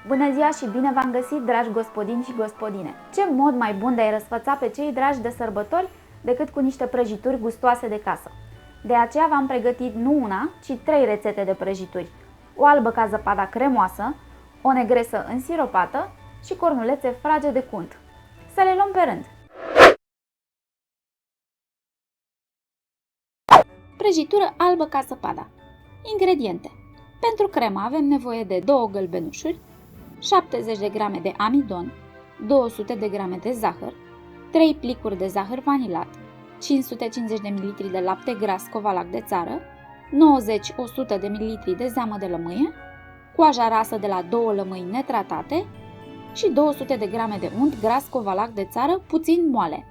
Bună ziua și bine v-am găsit, dragi gospodini și gospodine! Ce mod mai bun de a-i răsfăța pe cei dragi de sărbători decât cu niște prăjituri gustoase de casă. De aceea v-am pregătit nu una, ci 3 rețete de prăjituri. O albă ca zăpada cremoasă, o negresă însiropată și cornulețe frage de cunt. Să le luăm pe rând! Prăjitură albă ca zăpada. Ingrediente: pentru cremă avem nevoie de 2 gălbenușuri, 70 de grame de amidon, 200 de grame de zahăr, 3 plicuri de zahăr vanilat, 550 de ml de lapte gras Covalac de țară, 90-100 de ml de zeamă de lămâie, coaja rasă de la 2 lămâi netratate și 200 de grame de unt gras Covalac de țară puțin moale.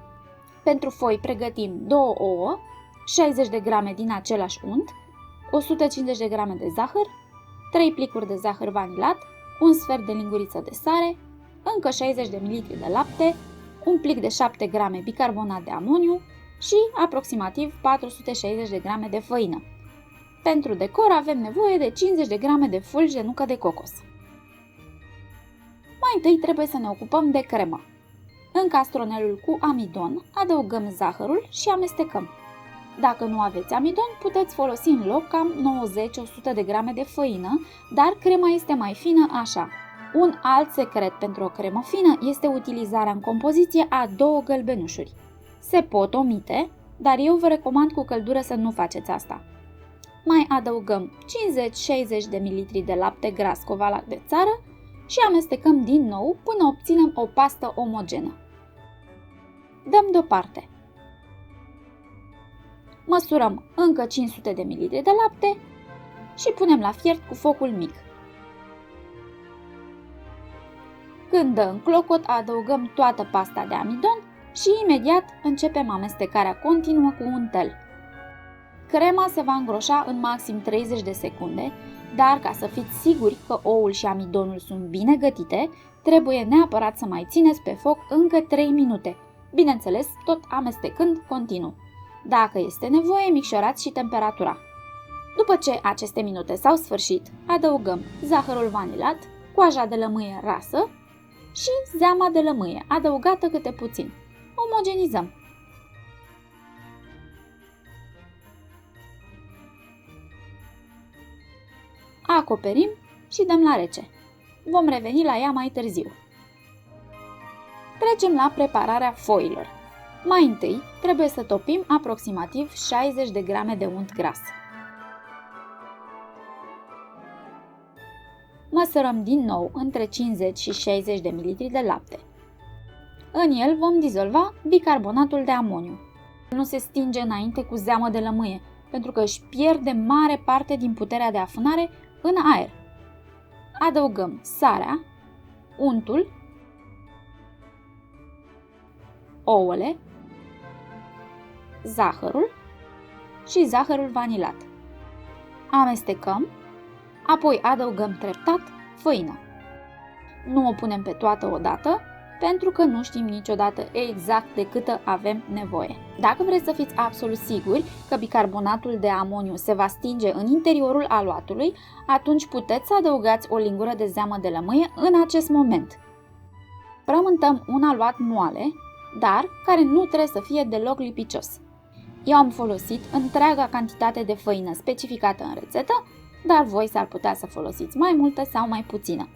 Pentru foi pregătim 2 ouă, 60 de grame din același unt, 150 de grame de zahăr, 3 plicuri de zahăr vanilat, un sfert de linguriță de sare, încă 60 de ml de lapte, un plic de 7 grame bicarbonat de amoniu și aproximativ 460 de grame de făină. Pentru decor avem nevoie de 50 de grame de fulgi de nucă de cocos. Mai întâi trebuie să ne ocupăm de cremă. În castronelul cu amidon adăugăm zahărul și amestecăm. Dacă nu aveți amidon, puteți folosi în loc cam 90-100 de grame de făină, dar crema este mai fină așa. Un alt secret pentru o cremă fină este utilizarea în compoziție a 2 gălbenușuri. Se pot omite, dar eu vă recomand cu căldură să nu faceți asta. Mai adăugăm 50-60 de ml de lapte gras Covalac de țară și amestecăm din nou până obținem o pastă omogenă. Dăm deoparte. Măsurăm încă 500 de ml de lapte și punem la fiert cu focul mic. Când dă în clocot, adăugăm toată pasta de amidon și imediat începem amestecarea continuă cu un tel. Crema se va îngroșa în maxim 30 de secunde, dar ca să fiți siguri că oul și amidonul sunt bine gătite, trebuie neapărat să mai țineți pe foc încă 3 minute, bineînțeles tot amestecând continuu. Dacă este nevoie, micșorați și temperatura. După ce aceste minute s-au sfârșit, adăugăm zahărul vanilat, coaja de lămâie rasă și zeama de lămâie, adăugată câte puțin. Omogenizăm. Acoperim și dăm la rece. Vom reveni la ea mai târziu. Trecem la prepararea foilor. Mai întâi, trebuie să topim aproximativ 60 de grame de unt gras. Măsurăm din nou între 50 și 60 de ml de lapte. În el vom dizolva bicarbonatul de amoniu. Nu se stinge înainte cu zeamă de lămâie, pentru că își pierde mare parte din puterea de afânare în aer. Adăugăm sarea, untul, ouăle, zahărul și zahărul vanilat. Amestecăm, apoi adăugăm treptat făina. Nu o punem pe toată odată, pentru că nu știm niciodată exact de câtă avem nevoie. Dacă vreți să fiți absolut siguri că bicarbonatul de amoniu se va stinge în interiorul aluatului, atunci puteți să adăugați o lingură de zeamă de lămâie în acest moment. Frământăm un aluat moale, dar care nu trebuie să fie deloc lipicios. Eu am folosit întreaga cantitate de făină specificată în rețetă, dar voi s-ar putea să folosiți mai multă sau mai puțină.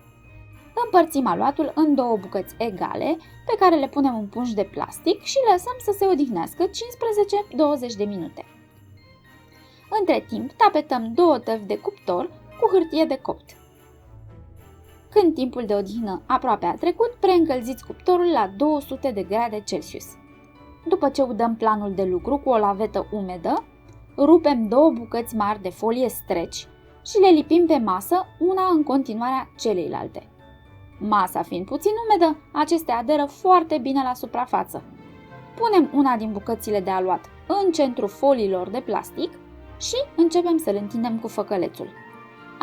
Împărțim aluatul în 2 bucăți egale, pe care le punem în pungi de plastic și lăsăm să se odihnească 15-20 de minute. Între timp, tapetăm 2 tăvi de cuptor cu hârtie de copt. Când timpul de odihnă aproape a trecut, preîncălziți cuptorul la 200 de grade Celsius. După ce udăm planul de lucru cu o lavetă umedă, rupem 2 bucăți mari de folie stretch și le lipim pe masă, una în continuarea celeilalte. Masa fiind puțin umedă, acestea aderă foarte bine la suprafață. Punem una din bucățile de aluat în centrul foliilor de plastic și începem să le întindem cu făcălețul.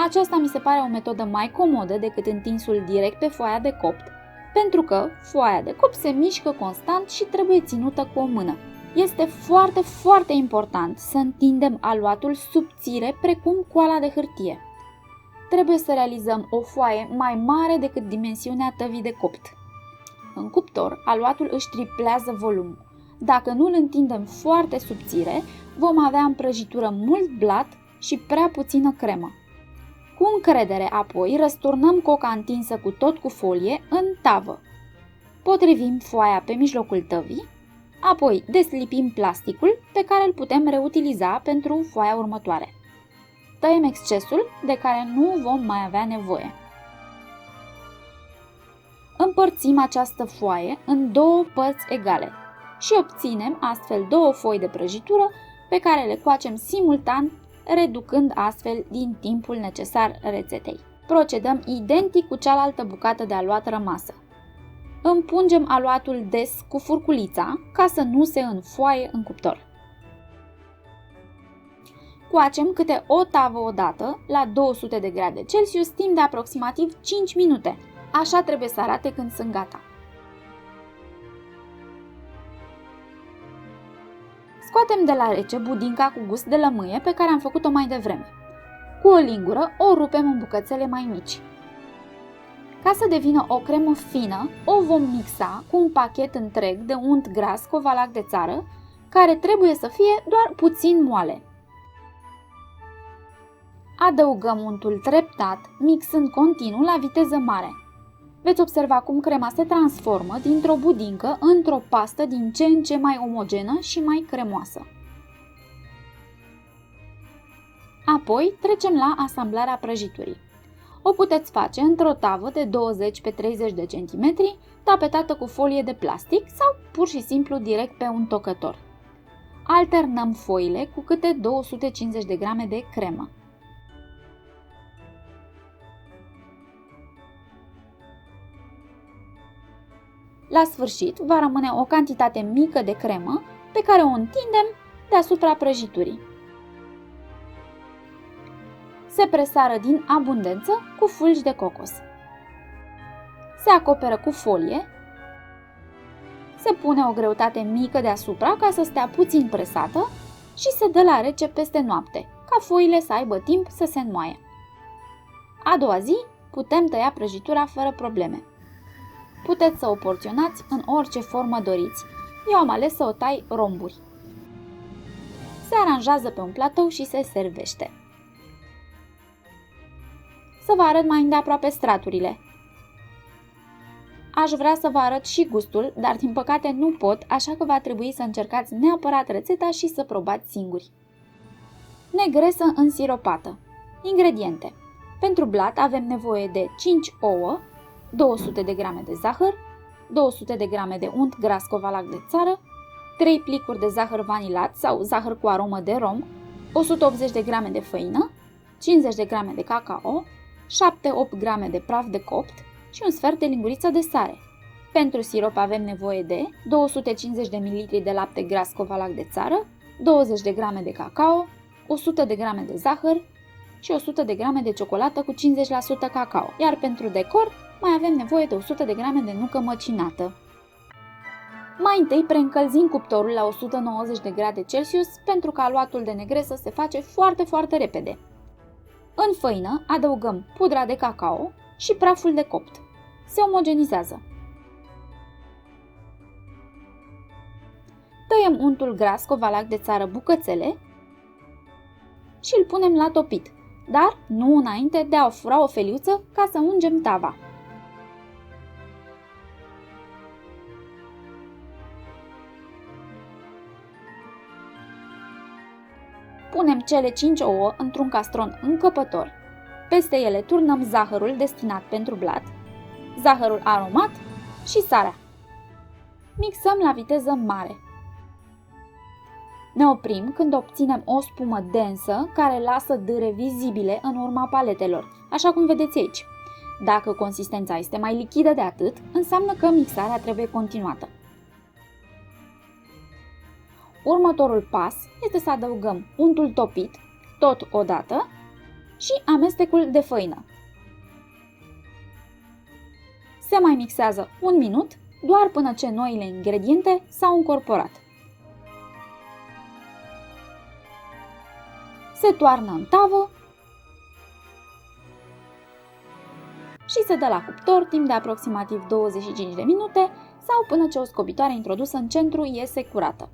Aceasta mi se pare o metodă mai comodă decât întinsul direct pe foaia de copt, pentru că foaia de copt se mișcă constant și trebuie ținută cu o mână. Este foarte important să întindem aluatul subțire precum coala de hârtie. trebuie să realizăm o foaie mai mare decât dimensiunea tăvii de copt. În cuptor, aluatul își triplează volumul. Dacă nu îl întindem foarte subțire, vom avea în prăjitură mult blat și prea puțină cremă. Cu încredere apoi răsturnăm coca întinsă cu tot cu folie în tavă. Potrivim foaia pe mijlocul tăvii, apoi deslipim plasticul pe care îl putem reutiliza pentru foaia următoare. Tăiem excesul de care nu vom mai avea nevoie. Împărțim această foaie în două părți egale și obținem astfel două foi de prăjitură pe care le coacem simultan, reducând astfel din timpul necesar rețetei. Procedăm identic cu cealaltă bucată de aluat rămasă. Împungem aluatul des cu furculița ca să nu se înfoaie în cuptor. Coacem câte o tavă odată la 200 de grade Celsius timp de aproximativ 5 minute. Așa trebuie să arate când sunt gata. Scoatem de la rece budinca cu gust de lămâie pe care am făcut-o mai devreme. Cu o lingură o rupem în bucățele mai mici. Ca să devină o cremă fină, o vom mixa cu un pachet întreg de unt gras covalac de țară, care trebuie să fie doar puțin moale. Adăugăm untul treptat, mixând continuu la viteză mare. Veți observa cum crema se transformă dintr-o budincă într-o pastă din ce în ce mai omogenă și mai cremoasă. Apoi trecem la asamblarea prăjiturii. O puteți face într-o tavă de 20 pe 30 de cm, tapetată cu folie de plastic sau pur și simplu direct pe un tocător. Alternăm foile cu câte 250 de grame de cremă. La sfârșit va rămâne o cantitate mică de cremă pe care o întindem deasupra prăjiturii. Se presară din abundență cu fulgi de cocos. Se acoperă cu folie. Se pune o greutate mică deasupra ca să stea puțin presată și se dă la rece peste noapte, ca foile să aibă timp să se înmoaie. A doua zi putem tăia prăjitura fără probleme. Puteți să o porționați în orice formă doriți. Eu am ales să o tai romburi. Se aranjează pe un platou și se servește. Să vă arăt mai îndeaproape straturile. Aș vrea să vă arăt și gustul, dar din păcate nu pot, așa că va trebui să încercați neapărat rețeta și să probați singuri. Negresă însiropată. Ingrediente. Pentru blat avem nevoie de 5 ouă, 200 de grame de zahăr, 200 de grame de unt gras covalac de țară, 3 plicuri de zahăr vanilat sau zahăr cu aromă de rom, 180 de grame de făină, 50 de grame de cacao, 7-8 grame de praf de copt și un sfert de linguriță de sare. Pentru sirop avem nevoie de 250 de ml de lapte gras covalac de țară, 20 de grame de cacao, 100 de grame de zahăr și 100 de grame de ciocolată cu 50% cacao, iar pentru decor mai avem nevoie de 100 de grame de nucă măcinată. Mai întâi preîncălzim cuptorul la 190 de grade Celsius pentru că aluatul de negresă se face foarte repede. În făină adăugăm pudra de cacao și praful de copt. Se omogenizează. Tăiem untul gras covalac de țară bucățele și îl punem la topit, dar nu înainte de a fura o feliuță ca să ungem tava. Punem cele 5 ouă într-un castron încăpător. Peste ele turnăm zahărul destinat pentru blat, zahărul aromat și sarea. Mixăm la viteză mare. Ne oprim când obținem o spumă densă care lasă dâre vizibile în urma paletelor, așa cum vedeți aici. Dacă consistența este mai lichidă de atât, înseamnă că mixarea trebuie continuată. Următorul pas este să adăugăm untul topit, tot odată, și amestecul de făină. Se mai mixează un minut, doar până ce noile ingrediente s-au încorporat. Se toarnă în tavă și se dă la cuptor timp de aproximativ 25 de minute sau până ce o scobitoare introdusă în centru iese curată.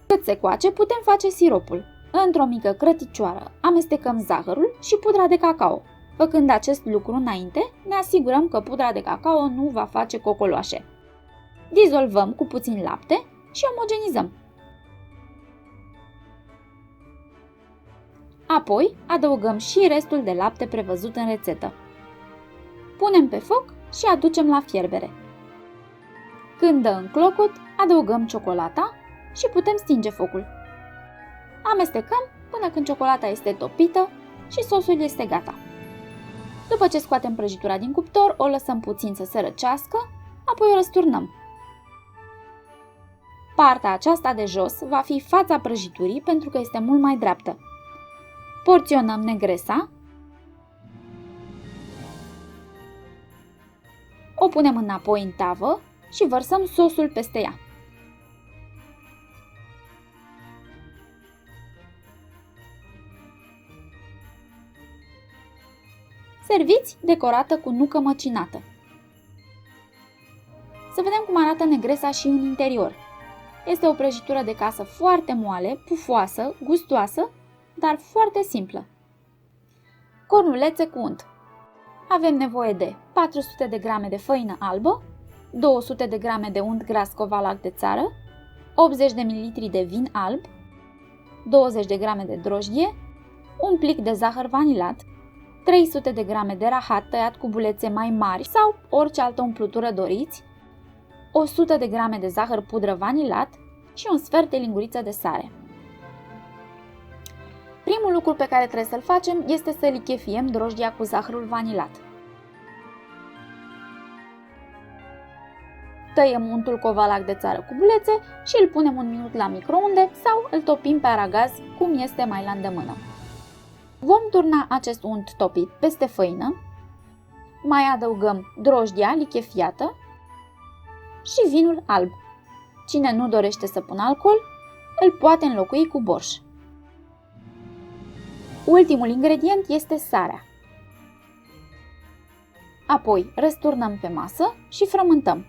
Cât se coace, putem face siropul. Într-o mică crăticioară amestecăm zahărul și pudra de cacao. Făcând acest lucru înainte, ne asigurăm că pudra de cacao nu va face cocoloașe. Dizolvăm cu puțin lapte și omogenizăm. Apoi adăugăm și restul de lapte prevăzut în rețetă. Punem pe foc și aducem la fierbere. Când dă în clocot, adăugăm ciocolata și putem stinge focul. Amestecăm până când ciocolata este topită și sosul este gata. După ce scoatem prăjitura din cuptor, o lăsăm puțin să se răcească, apoi o răsturnăm. Partea aceasta de jos va fi fața prăjiturii pentru că este mult mai dreaptă. Porționăm negresa, o punem înapoi în tavă și vărsăm sosul peste ea. Serviți decorată cu nucă măcinată. Să vedem cum arată negresa și în interior. Este o prăjitură de casă foarte moale, pufoasă, gustoasă, dar foarte simplă. Cornulețe cu unt. Avem nevoie de 400 de grame de făină albă, 200 de grame de unt gras Covalac de țară, 80 de ml de vin alb, 20 de grame de drojdie, un plic de zahăr vanilat, 300 de grame de rahat tăiat cu bulețe mai mari sau orice altă umplutură doriți, 100 de grame de zahăr pudră vanilat și un sfert de linguriță de sare. Primul lucru pe care trebuie să-l facem este să lichefiem drojdia cu zahărul vanilat. Tăiem untul Covalac de țară cu bulețe și îl punem un minut la microunde sau îl topim pe aragaz cum este mai la îndemână. Vom turna acest unt topit peste făină, mai adăugăm drojdia lichefiată și vinul alb. Cine nu dorește să pună alcool, îl poate înlocui cu borș. Ultimul ingredient este sarea. Apoi răsturnăm pe masă și frământăm.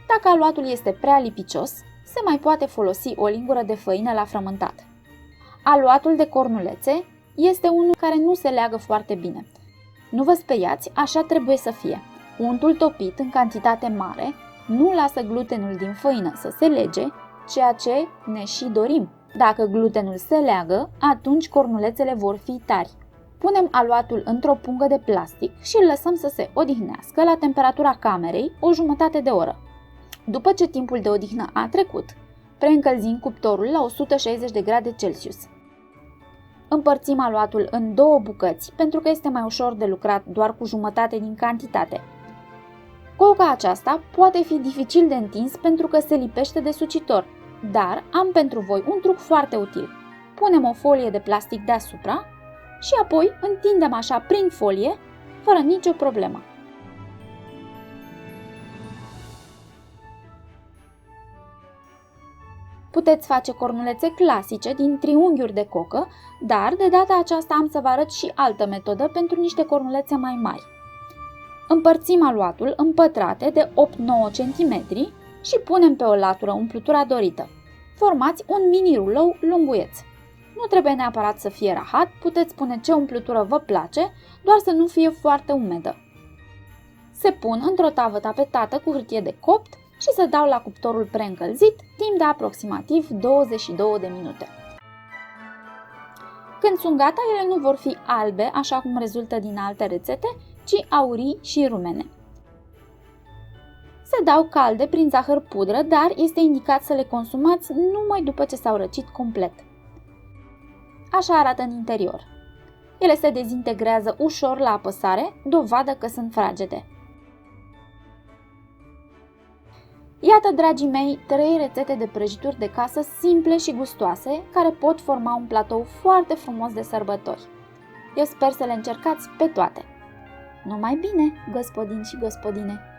Dacă aluatul este prea lipicios, se mai poate folosi o lingură de făină la frământat. Aluatul de cornulețe este unul care nu se leagă foarte bine. Nu vă speriați, așa trebuie să fie. Untul topit în cantitate mare nu lasă glutenul din făină să se lege, ceea ce ne și dorim. Dacă glutenul se leagă, atunci cornulețele vor fi tari. Punem aluatul într-o pungă de plastic și îl lăsăm să se odihnească la temperatura camerei o jumătate de oră. După ce timpul de odihnă a trecut, preîncălzim cuptorul la 160 de grade Celsius. Împărțim aluatul în două bucăți pentru că este mai ușor de lucrat doar cu jumătate din cantitate. Coca aceasta poate fi dificil de întins pentru că se lipește de sucitor, dar am pentru voi un truc foarte util. Punem o folie de plastic deasupra și apoi întindem așa prin folie, fără nicio problemă. Puteți face cornulețe clasice din triunghiuri de cocă, dar de data aceasta am să vă arăt și altă metodă pentru niște cornulețe mai mari. Împărțim aluatul în pătrate de 8-9 cm și punem pe o latură umplutura dorită. Formați un mini rulou lunguieț. Nu trebuie neapărat să fie rahat, puteți pune ce umplutură vă place, doar să nu fie foarte umedă. Se pun într-o tavă tapetată cu hârtie de copt și se dau la cuptorul preîncălzit timp de aproximativ 22 de minute. Când sunt gata, ele nu vor fi albe, așa cum rezultă din alte rețete, ci aurii și rumene. Se dau calde prin zahăr pudră, dar este indicat să le consumați numai după ce s-au răcit complet. Așa arată în interior. Ele se dezintegrează ușor la apăsare, dovadă că sunt fragede. Iată, dragii mei, 3 rețete de prăjituri de casă simple și gustoase, care pot forma un platou foarte frumos de sărbători. Eu sper să le încercați pe toate. Numai bine, gospodini și gospodine!